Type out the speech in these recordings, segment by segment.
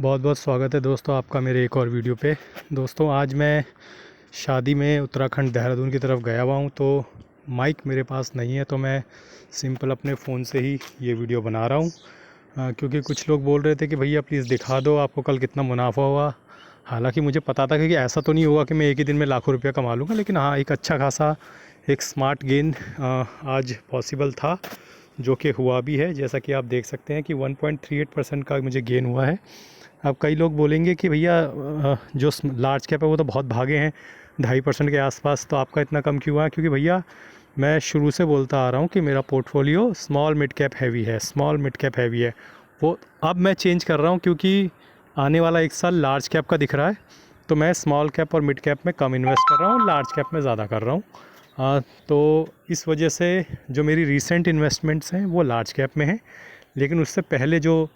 बहुत बहुत स्वागत है दोस्तों आपका मेरे एक और वीडियो पे। दोस्तों आज मैं शादी में उत्तराखंड देहरादून की तरफ गया हुआ हूँ, तो माइक मेरे पास नहीं है, तो मैं सिंपल अपने फ़ोन से ही ये वीडियो बना रहा हूँ। क्योंकि कुछ लोग बोल रहे थे कि भैया प्लीज़ दिखा दो आपको कल कितना मुनाफा हुआ। हालांकि मुझे पता था कि ऐसा तो नहीं होगा कि मैं एक ही दिन में लाखों रुपया कमा लूँगा, लेकिन हाँ एक अच्छा खासा एक स्मार्ट गेन आज पॉसिबल था, जो कि हुआ भी है। जैसा कि आप देख सकते हैं कि 1.38% का मुझे गेन हुआ है। अब कई लोग बोलेंगे कि भैया जो लार्ज कैप है वो तो बहुत भागे हैं 2.5% के आसपास, तो आपका इतना कम क्यों हुआ? क्योंकि भैया मैं शुरू से बोलता आ रहा हूँ कि मेरा portfolio small mid cap heavy है, स्मॉल मिड कैप हैवी है। वो अब मैं चेंज कर रहा हूँ क्योंकि आने वाला एक साल लार्ज कैप का दिख रहा है, तो मैं स्मॉल कैप और मिड कैप में कम इन्वेस्ट कर रहा हूँ, लार्ज कैप में ज़्यादा कर रहा हूँ। तो इस वजह से जो मेरी रीसेंट इन्वेस्टमेंट्स हैं वो लार्ज कैप में हैं, लेकिन उससे पहले जो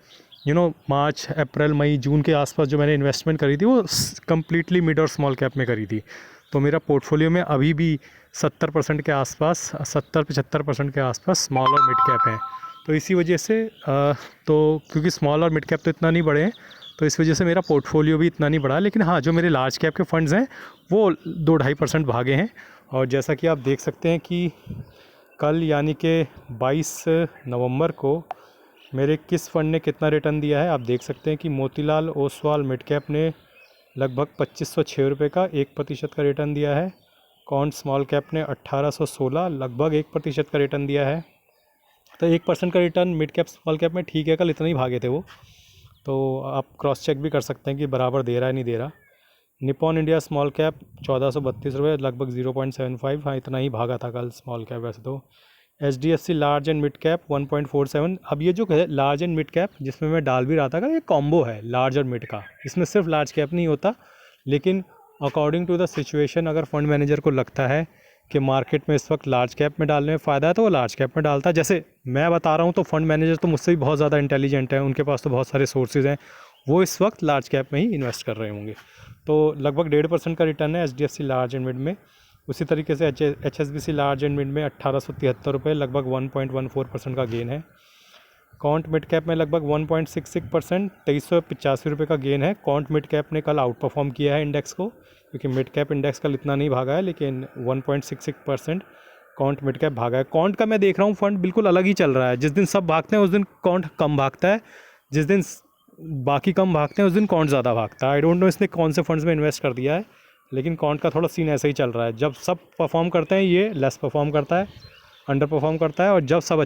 मार्च अप्रैल मई जून के आसपास जो मैंने इन्वेस्टमेंट करी थी वो कम्प्लीटली मिड और स्मॉल कैप में करी थी। तो मेरा पोर्टफोलियो में अभी भी 70% के आसपास, 70-75% के आसपास स्मॉल और मिड कैप है। तो इसी वजह से तो क्योंकि स्मॉल और मिड कैप तो इतना नहीं बढ़े हैं, तो इस वजह से मेरा पोर्टफोलियो भी इतना नहीं बढ़ा। लेकिन हाँ, जो मेरे लार्ज कैप के फंड्स हैं वो 2-2.5% भागे हैं। और जैसा कि आप देख सकते हैं कि कल यानी कि 22 नवंबर को मेरे किस फ़ंड ने कितना रिटर्न दिया है आप देख सकते हैं कि मोतीलाल ओसवाल मिड कैप ने लगभग 2506 रुपये का 1% का रिटर्न दिया है। कॉन्ट स्मॉल कैप ने 1816 लगभग 1% का रिटर्न दिया है। तो 1% का return mid cap small cap में ठीक है, कल इतना ही भागे थे वो, तो आप क्रॉस चेक भी कर सकते हैं कि बराबर दे रहा है नहीं दे रहा। निपॉन इंडिया स्मॉल कैप 1432 रुपये लगभग 0.75, हाँ इतना ही भागा था कल स्मॉल कैप वैसे तो। HDFC large and mid cap 1.47। अब ये जो है लार्ज एंड मिड कैप जिसमें मैं डाल भी रहा था, ये कॉम्बो है लार्ज और मिड का, इसमें सिर्फ लार्ज कैप नहीं होता। लेकिन अकॉर्डिंग टू द सिचुएशन अगर फंड मैनेजर को लगता है कि मार्केट में इस वक्त लार्ज कैप में डालने में फ़ायदा है तो वो लार्ज कैप में डालता है। जैसे मैं बता रहा हूँ तो फंड मैनेजर तो मुझसे भी बहुत ज़्यादा इंटेलिजेंट है, उनके पास तो बहुत सारे सोर्सेज हैं, वो इस वक्त लार्ज कैप में ही इन्वेस्ट कर रहे होंगे। तो लगभग 1.5% का रिटर्न है HDFC लार्ज एंड मिड में। उसी तरीके से HSBC लार्ज एंड मिड में 1873 रुपये लगभग 1.14% का गेन है। कॉन्ट मिड कैप में लगभग 1.66% 2385 रुपये का गेन है। कॉन्ट मिड कैप ने कल आउट परफॉर्म किया है इंडेक्स को, क्योंकि मिड कैप इंडेक्स कल इतना नहीं भागा है, लेकिन 1.66% कॉन्ट मिड कैप भागा है। कॉन्ट का मैं देख रहा हूँ फंड बिल्कुल अलग ही चल रहा है, जिस दिन सब भागते हैं उस दिन कॉन्ट कम भागता है, जिस दिन बाकी कम भागते हैं उस दिन कॉन्ट ज़्यादा भागता है। आई डोंट नो इसने कौन से फंड्स में इन्वेस्ट कर दिया है, लेकिन कॉन्ट का थोड़ा सीन ऐसा ही चल रहा है। जब सब परफॉर्म करते हैं ये लेस परफॉर्म करता है, अंडर परफॉर्म करता है, और जब सब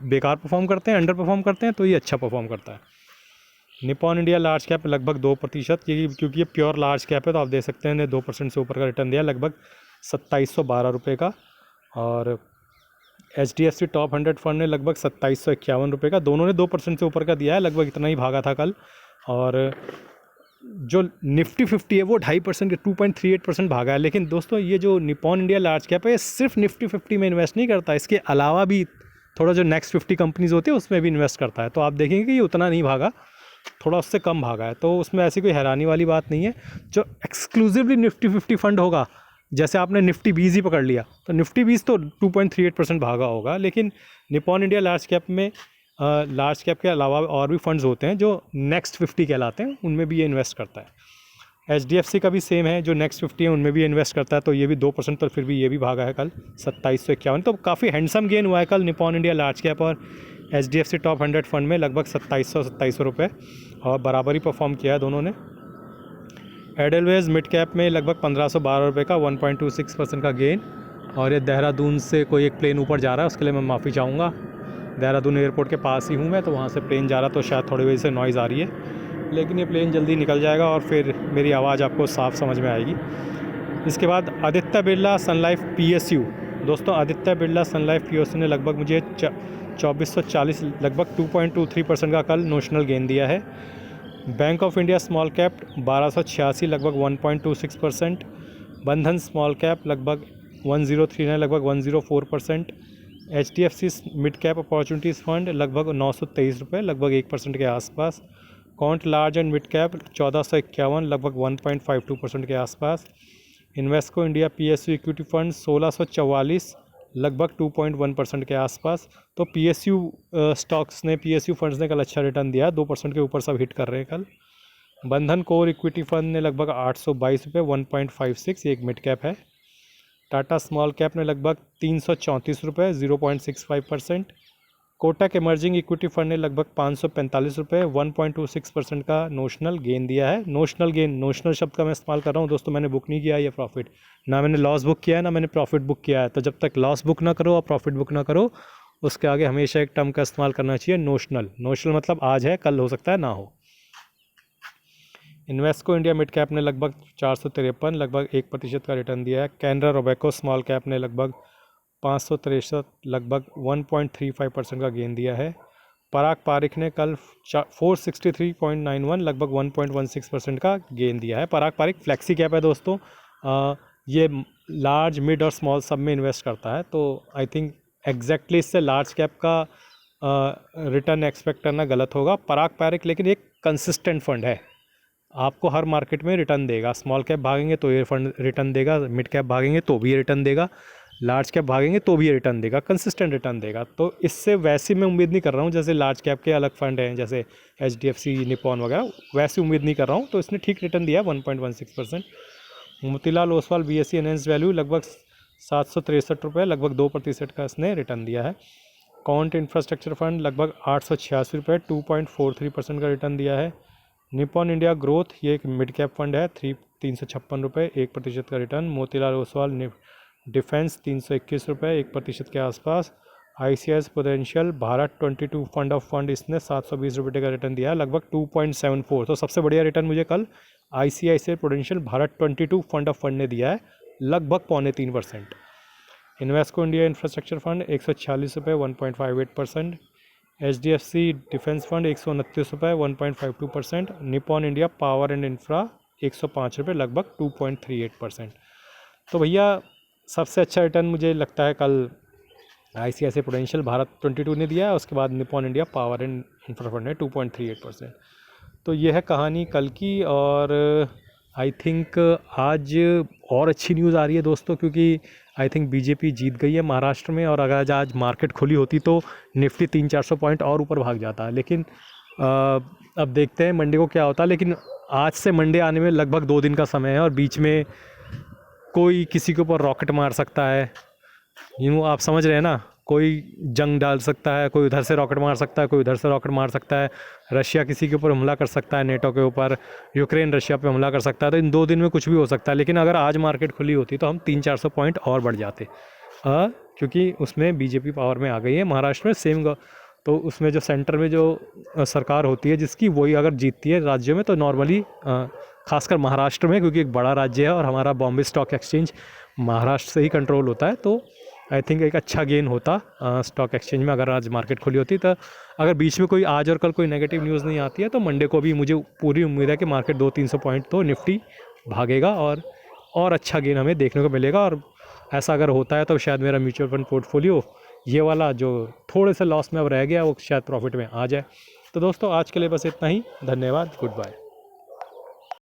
बेकार परफॉर्म करते हैं, अंडर परफॉर्म करते हैं, तो ये अच्छा परफॉर्म करता है। निपॉन इंडिया लार्ज कैप लगभग 2%, क्योंकि ये प्योर लार्ज कैप है, तो आप देख सकते हैं 2% से ऊपर का रिटर्न दिया लगभग 2712 रुपये का। और HDFC टॉप 100 फंड ने लगभग 2751 रुपये का, दोनों ने 2% से ऊपर का दिया है, लगभग इतना ही भागा था कल। और जो निफ्टी 50 है वो 2.5% के 2.38% भागा है। लेकिन दोस्तों ये जो निपॉन इंडिया लार्ज कैप है ये सिर्फ निफ्टी 50 में इन्वेस्ट नहीं करता, इसके अलावा भी थोड़ा जो नेक्स्ट 50 कंपनीज़ होती है उसमें भी इन्वेस्ट करता है। तो आप देखेंगे कि ये उतना नहीं भागा, थोड़ा उससे कम भागा है, तो उसमें ऐसी कोई हैरानी वाली बात नहीं है। जो एक्सक्लूसिवली निफ्टी 50 फंड होगा, जैसे आपने निफ्टी 20 ही पकड़ लिया, तो निफ्टी 20 तो 2.38% भागा होगा। लेकिन निपॉन इंडिया लार्ज कैप में लार्ज कैप के अलावा और भी फंड्स होते हैं जो नेक्स्ट 50 कहलाते हैं, उनमें भी ये इन्वेस्ट करता है। HDFC का भी सेम है, जो नेक्स्ट 50 है उनमें भी इन्वेस्ट करता है, तो ये भी 2%, तो फिर भी ये भी भागा है कल 2751। तो काफ़ी हैंडसम गेन हुआ है कल निपॉन इंडिया लार्ज कैप और HDFC टॉप 100 फंड में, लगभग 2700 रुपये, और बराबर ही परफॉर्म किया है दोनों ने। एडलवेज मिड कैप में लगभग 1512 रुपये का 1.26% का गेन। और ये देहरादून से कोई एक प्लेन ऊपर जा रहा है, उसके लिए मैं माफ़ी चाहूँगा। देहरादून एयरपोर्ट के पास ही हूँ मैं, तो वहाँ से प्लेन जा रहा, तो शायद थोड़ी वजह से नॉइज़ आ रही है, लेकिन ये प्लेन जल्दी निकल जाएगा और फिर मेरी आवाज़ आपको साफ समझ में आएगी। इसके बाद आदित्य बिरला सन लाइफ PSU, दोस्तों आदित्य बिरला सन लाइफ PSU ने लगभग मुझे 2440 लगभग 2.23% का कल नोशनल गेन दिया है। Bank of India small cap 1286 लगभग 1.26%। बंधन स्मॉल कैप लगभग 1039 लगभग 104%। HDFC mid cap opportunities fund लगभग 923 रुपये लगभग 1% के आसपास। Can't large and mid cap 1451 लगभग 1.52% के आसपास। Invesco India PSU equity fund 1644 लगभग 2.1% के आसपास। तो PSU स्टॉक्स ने, PSU फंड्स ने कल अच्छा रिटर्न दिया, 2% के ऊपर सब हिट कर रहे हैं कल। बंधन कोर इक्विटी फंड ने लगभग 822 रुपये, 1.56, ये एक मिड कैप है। टाटा स्मॉल कैप ने लगभग 334 रुपये, 0.65%। कोटक इमर्जिंग इक्विटी फंड ने लगभग 545 रुपये, 1.26% का नोशनल गेन दिया है। नोशनल गेन, नोशनल शब्द का मैं इस्तेमाल कर रहा हूँ दोस्तों, मैंने बुक नहीं किया है ये प्रॉफिट, ना मैंने लॉस बुक किया है, ना मैंने प्रॉफिट बुक किया है। तो जब तक लॉस बुक ना करो और प्रॉफिट बुक ना करो, उसके आगे हमेशा एक टर्म का इस्तेमाल करना चाहिए, नोशनल। नोशनल मतलब आज है, कल हो सकता है ना हो। इन्वेस्को इंडिया मिड कैप ने लगभग 453, लगभग 1% का रिटर्न दिया है। कैनरा रोबेको स्मॉल कैप ने लगभग 563, लगभग 1.35% का गेन दिया है। पराग पारिक ने कल 463.91, लगभग 1.16% का गेन दिया है। पराग पारिक फ्लेक्सी कैप है दोस्तों, ये लार्ज, मिड और स्मॉल सब में इन्वेस्ट करता है। तो आई थिंक एग्जैक्टली इससे लार्ज कैप का रिटर्न एक्सपेक्ट करना गलत होगा। पराग पारिक लेकिन एक कंसिस्टेंट फंड है, आपको हर मार्केट में रिटर्न देगा। स्मॉल कैप भागेंगे तो ये फंड रिटर्न देगा, मिड कैप भागेंगे तो भी ये रिटर्न देगा, लार्ज कैप भागेंगे तो भी ये रिटर्न देगा, कंसिस्टेंट रिटर्न देगा। तो इससे वैसी मैं उम्मीद नहीं कर रहा हूँ जैसे लार्ज कैप के अलग फंड हैं, जैसे HDFC, निपॉन वगैरह, वैसी उम्मीद नहीं कर रहा हूँ। तो इसने ठीक रिटर्न दिया 1.16%। Motilal Oswal BSE enhanced value लगभग 763 रुपये, लगभग 2% का इसने रिटर्न दिया है। कॉन्ट इंफ्रास्ट्रक्चर फंड लगभग 886 रुपये, 2.43% का रिटर्न दिया है। निपॉन इंडिया ग्रोथ, ये एक मिड कैप फंड है, 356 रुपये, 1% का रिटर्न। मोतीलाल ओसवाल डिफेंस 321 रुपये, 1% के आसपास। ICICI prudential Bharat 22 fund of fund, इसने 720 रुपये का रिटर्न दिया है, लगभग 2.74। तो सबसे बढ़िया रिटर्न मुझे कल ICICI prudential Bharat 22 fund of fund ने दिया है, लगभग 2.25%। इन्वेस्को इंडिया इंफ्रास्ट्रक्चर फंड 146 रुपये, 1.58%। HDFC डिफेंस फंड 129 रुपये, 1.52%। Nippon India power and infra 105 रुपये, लगभग 2.38%। तो भैया सबसे अच्छा रिटर्न मुझे लगता है कल ICICI प्रूडेंशियल भारत 22 ने दिया है, उसके बाद Nippon India power and infra fund है 2.38%। तो ये है कहानी कल की। और आई थिंक आज और अच्छी न्यूज़ आ रही है दोस्तों, क्योंकि आई थिंक BJP जीत गई है महाराष्ट्र में, और अगर आज मार्केट खुली होती तो निफ्टी 300-400 पॉइंट और ऊपर भाग जाता है। लेकिन अब देखते हैं मंडे को क्या होता है। लेकिन आज से मंडे आने में लगभग 2 दिन का समय है, और बीच में कोई किसी के ऊपर रॉकेट मार सकता है, आप समझ रहे हैं ना, कोई जंग डाल सकता है, कोई उधर से रॉकेट मार सकता है, कोई उधर से रॉकेट मार सकता है। रशिया किसी के ऊपर हमला कर सकता है, नेटो के ऊपर, यूक्रेन रशिया पे हमला कर सकता है। तो इन 2 दिन में कुछ भी हो सकता है। लेकिन अगर आज मार्केट खुली होती तो हम 300-400 पॉइंट और बढ़ जाते, क्योंकि उसमें BJP पावर में आ गई है महाराष्ट्र में। सेम तो उसमें जो सेंटर में जो सरकार होती है जिसकी, वही अगर जीतती है राज्यों में, तो नॉर्मली खासकर महाराष्ट्र में, क्योंकि एक बड़ा राज्य है और हमारा बॉम्बे स्टॉक एक्सचेंज महाराष्ट्र से ही कंट्रोल होता है, तो आई थिंक एक अच्छा गेन होता स्टॉक एक्सचेंज में अगर आज मार्केट खुली होती। तो अगर बीच में कोई आज और कल कोई नेगेटिव न्यूज़ नहीं आती है तो मंडे को भी मुझे पूरी उम्मीद है कि मार्केट 200-300 पॉइंट तो निफ्टी भागेगा, और अच्छा गेन हमें देखने को मिलेगा। और ऐसा अगर होता है तो शायद मेरा म्यूचुअल फंड पोर्टफोलियो ये वाला जो थोड़े से लॉस में अब रह गया, वो शायद प्रॉफिट में आ जाए। तो दोस्तों आज के लिए बस इतना ही, धन्यवाद, गुड बाय।